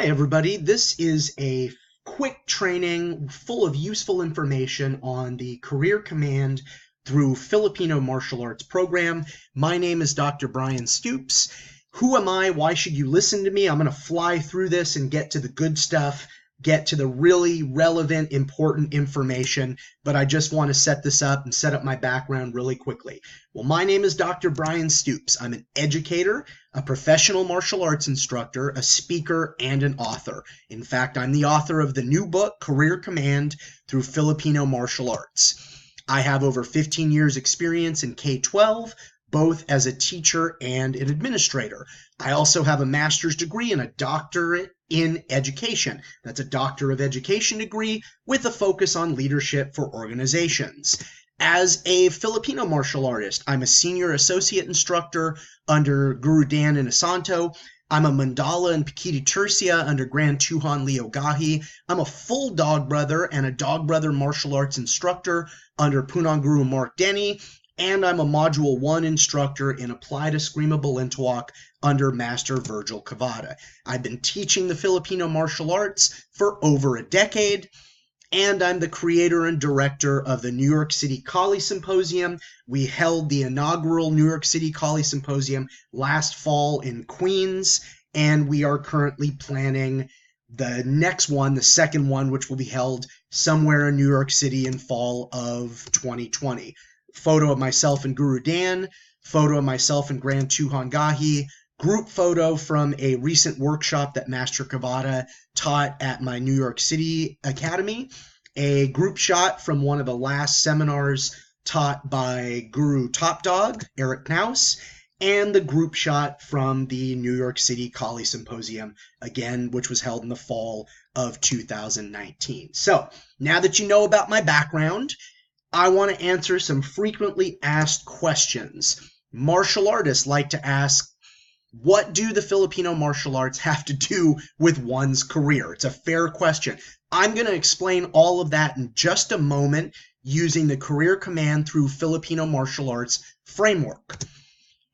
Hi, everybody. This is a quick training full of useful information on the Career Command through Filipino Martial Arts program. My name is Dr. Bryan Stoops. Who am I? Why should you listen to me? I'm going to fly through this and get to the good stuff, get to the really relevant, important information, but I just want to set this up and set up my background really quickly. Well, my name is Dr. Bryan Stoops. I'm an educator, a professional martial arts instructor, a speaker, and an author. In fact, I'm the author of the new book, Career Command Through Filipino Martial Arts. I have over 15 years experience in K-12, both as a teacher and an administrator. I also have a master's degree and a doctorate in education. That's a Doctor of Education degree with a focus on leadership for organizations. As a Filipino martial artist, I'm a senior associate instructor under Guru Dan Inosanto. I'm a Mandala and Pakiti Tercia under Grand Tuhan Leo Gahi. I'm a full dog brother and a dog brother martial arts instructor under Punang Guru Mark Denny. And I'm a Module 1 instructor in Applied Eskrima Balintawak under Master Virgil Cavada. I've been teaching the Filipino martial arts for over a decade, and I'm the creator and director of the New York City Kali Symposium. We held the inaugural New York City Kali Symposium last fall in Queens, and we are currently planning the next one, the second one, which will be held somewhere in New York City in fall of 2020. Photo of myself and Guru Dan, photo of myself and Grand Tuhan Gahi, group photo from a recent workshop that Master Cavada taught at my New York City Academy, a group shot from one of the last seminars taught by Guru Top Dog, Eric Knaus, and the group shot from the New York City Kali Symposium, again, which was held in the fall of 2019. So, now that you know about my background, I want to answer some frequently asked questions. Martial artists like to ask, what do the Filipino martial arts have to do with one's career? It's a fair question. I'm going to explain all of that in just a moment using the Career Command through Filipino martial arts framework.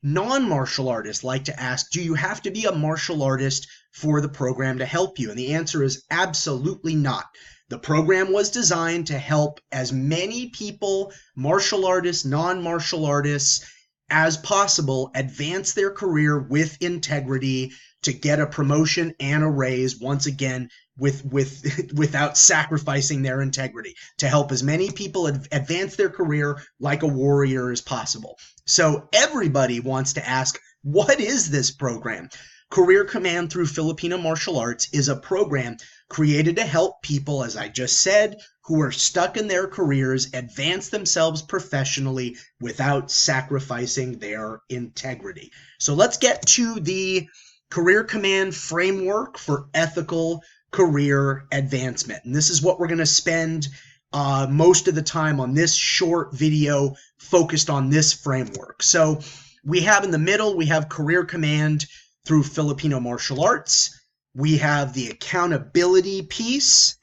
Non-martial artists like to ask, do you have to be a martial artist for the program to help you? And the answer is absolutely not. The program was designed to help as many people, martial artists, non-martial artists, as possible advance their career with integrity to get a promotion and a raise, once again, without sacrificing their integrity, to help as many people advance their career like a warrior as possible. So everybody wants to ask, what is this program? Career Command through Filipino Martial Arts is a program created to help people, as I just said, who are stuck in their careers advance themselves professionally without sacrificing their integrity. So let's get to the Career Command framework for ethical career advancement. And this is what we're going to spend most of the time on this short video focused on this framework. So we have in the middle, we have Career Command through Filipino martial arts. We have the accountability piece.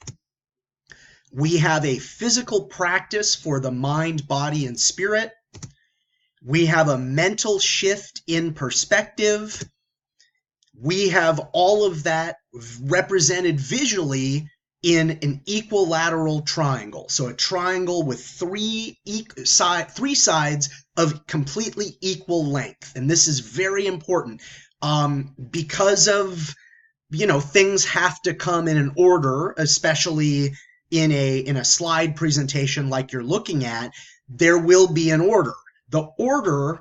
We have a physical practice for the mind, body, and spirit. We have a mental shift in perspective. We have all of that represented visually in an equilateral triangle. So a triangle with three sides of completely equal length. And this is very important because of, things have to come in an order, especially in a slide presentation like you're looking at. There will be an order. The order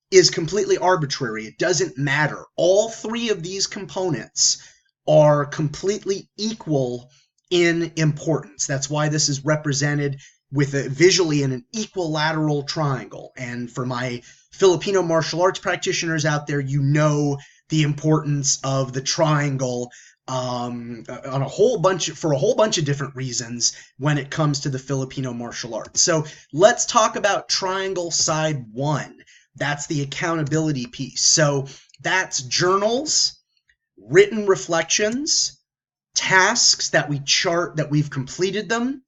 is completely arbitrary. It doesn't matter. All three of these components are completely equal in importance. That's why this is represented visually in an equilateral triangle. And for my Filipino martial arts practitioners out there, you know the importance of the triangle for a whole bunch of different reasons when it comes to the Filipino martial arts. So let's talk about triangle side one. That's the accountability piece. So that's journals, written reflections, tasks that we chart that we've completed them.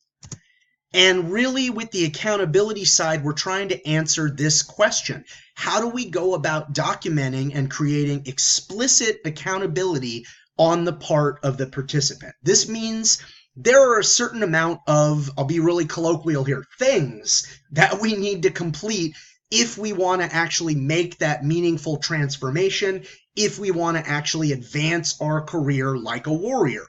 And really with the accountability side, we're trying to answer this question. How do we go about documenting and creating explicit accountability on the part of the participant. This means there are a certain amount of, I'll be really colloquial here, things that we need to complete if we want to actually make that meaningful transformation, if we want to actually advance our career like a warrior.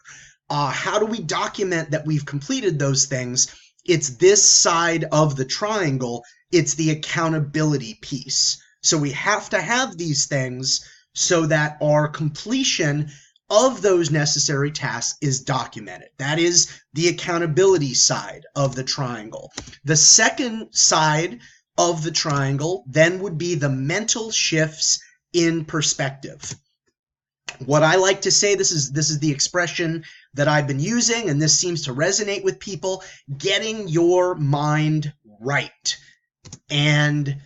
How do we document that we've completed those things? It's this side of the triangle. It's the accountability piece. So we have to have these things so that our completion of those necessary tasks is documented. That is the accountability side of the triangle. The second side of the triangle then would be the mental shifts in perspective. What I like to say, this is the expression that I've been using, and this seems to resonate with people, getting your mind right. And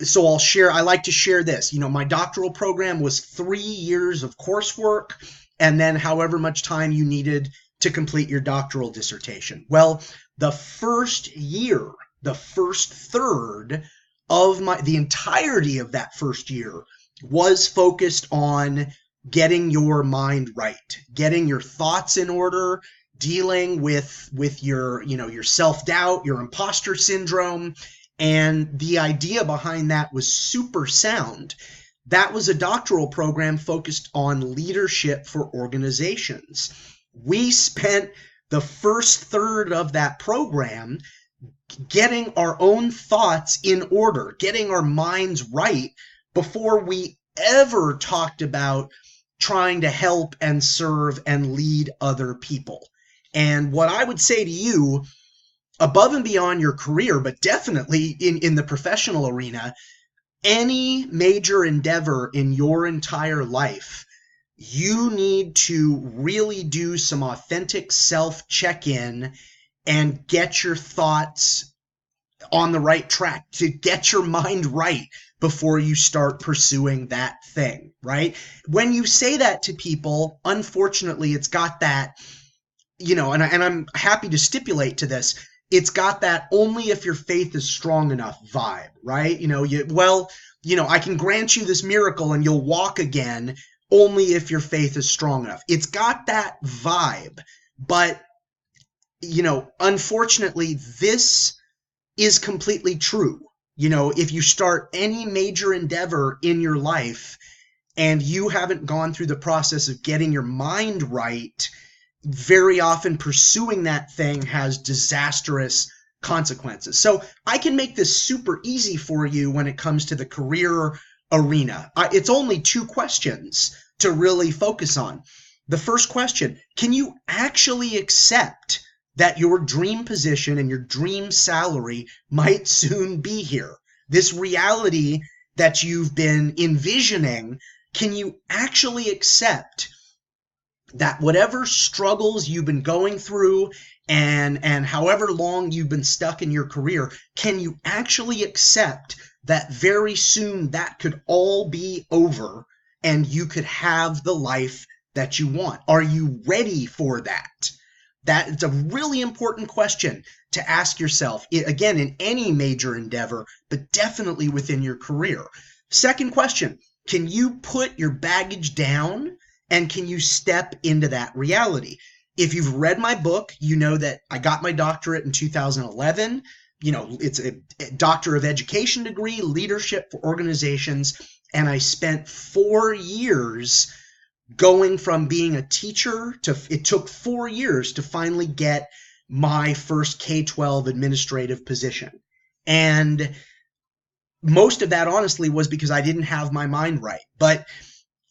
so I like to share this. My doctoral program was 3 years of coursework, and then however much time you needed to complete your doctoral dissertation. Well, the first year, the first third of the entirety of that first year was focused on getting your mind right, getting your thoughts in order, dealing with your, your self-doubt, your imposter syndrome. And the idea behind that was super sound. That was a doctoral program focused on leadership for organizations. We spent the first third of that program getting our own thoughts in order, getting our minds right before we ever talked about trying to help and serve and lead other people. And what I would say to you, above and beyond your career, but definitely in the professional arena, any major endeavor in your entire life, you need to really do some authentic self-check-in and get your thoughts on the right track, to get your mind right before you start pursuing that thing, right? When you say that to people, unfortunately, it's got that, and I'm happy to stipulate to this, it's got that only if your faith is strong enough vibe, right? I can grant you this miracle and you'll walk again only if your faith is strong enough. It's got that vibe, but, unfortunately, this is completely true. If you start any major endeavor in your life and you haven't gone through the process of getting your mind right, very often pursuing that thing has disastrous consequences. So I can make this super easy for you when it comes to the career arena. It's only 2 questions to really focus on. The first question, can you actually accept that your dream position and your dream salary might soon be here? This reality that you've been envisioning, can you actually accept that whatever struggles you've been going through and however long you've been stuck in your career, can you actually accept that very soon that could all be over and you could have the life that you want? Are you ready for that? That's a really important question to ask yourself, again, in any major endeavor, but definitely within your career. Second question, can you put your baggage down and can you step into that reality? If you've read my book, you know that I got my doctorate in 2011. It's a Doctor of Education degree, leadership for organizations, and I spent 4 years going from being a teacher to, it took 4 years to finally get my first K-12 administrative position. And most of that, honestly, was because I didn't have my mind right. But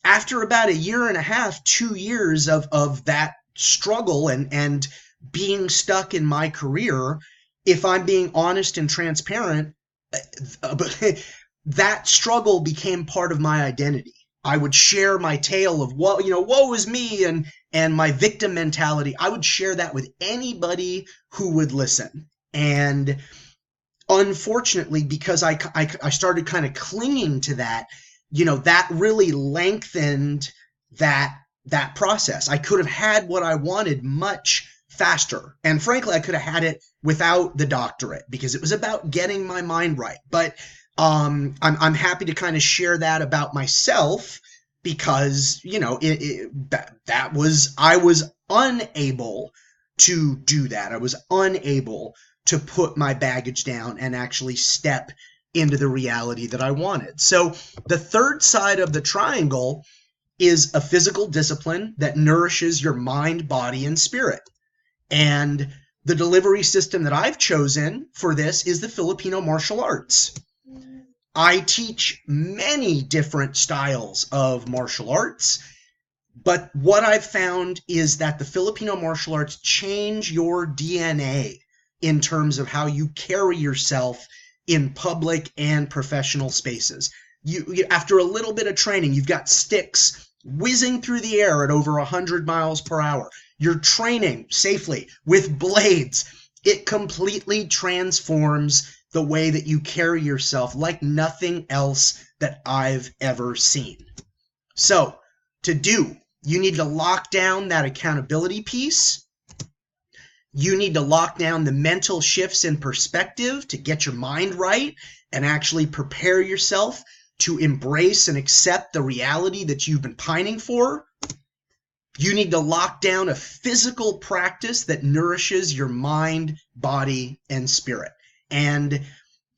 after about 1.5 years, 2 years of that struggle and being stuck in my career, if I'm being honest and transparent, that struggle became part of my identity. I would share my tale of woe is me and my victim mentality. I would share that with anybody who would listen. And unfortunately, because I started kind of clinging to that, that really lengthened that process. I could have had what I wanted much faster. And frankly, I could have had it without the doctorate because it was about getting my mind right. But I'm happy to kind of share that about myself because, I was unable to do that. I was unable to put my baggage down and actually step into the reality that I wanted. So the third side of the triangle is a physical discipline that nourishes your mind, body, and spirit. And the delivery system that I've chosen for this is the Filipino martial arts. I teach many different styles of martial arts, but what I've found is that the Filipino martial arts change your DNA in terms of how you carry yourself in public and professional spaces. After a little bit of training, you've got sticks whizzing through the air at over 100 miles per hour. You're training safely with blades. It completely transforms the way that you carry yourself like nothing else that I've ever seen. So, you need to lock down that accountability piece. You need to lock down the mental shifts in perspective to get your mind right and actually prepare yourself to embrace and accept the reality that you've been pining for. You need to lock down a physical practice that nourishes your mind, body, and spirit. And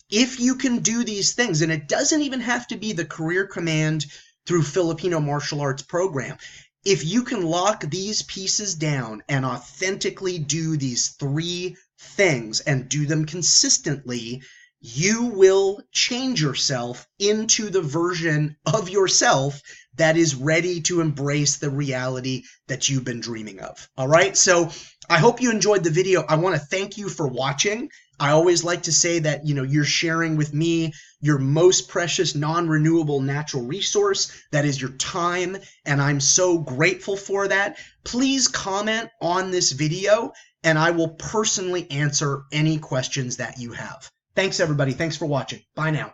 if you can do these things, and it doesn't even have to be the career command through Filipino martial arts program, if you can lock these pieces down and authentically do these three things and do them consistently, you will change yourself into the version of yourself that is ready to embrace the reality that you've been dreaming of. All right, so I hope you enjoyed the video. I want to thank you for watching. I always like to say that, you're sharing with me your most precious non-renewable natural resource, that is your time, and I'm so grateful for that. Please comment on this video, and I will personally answer any questions that you have. Thanks, everybody. Thanks for watching. Bye now.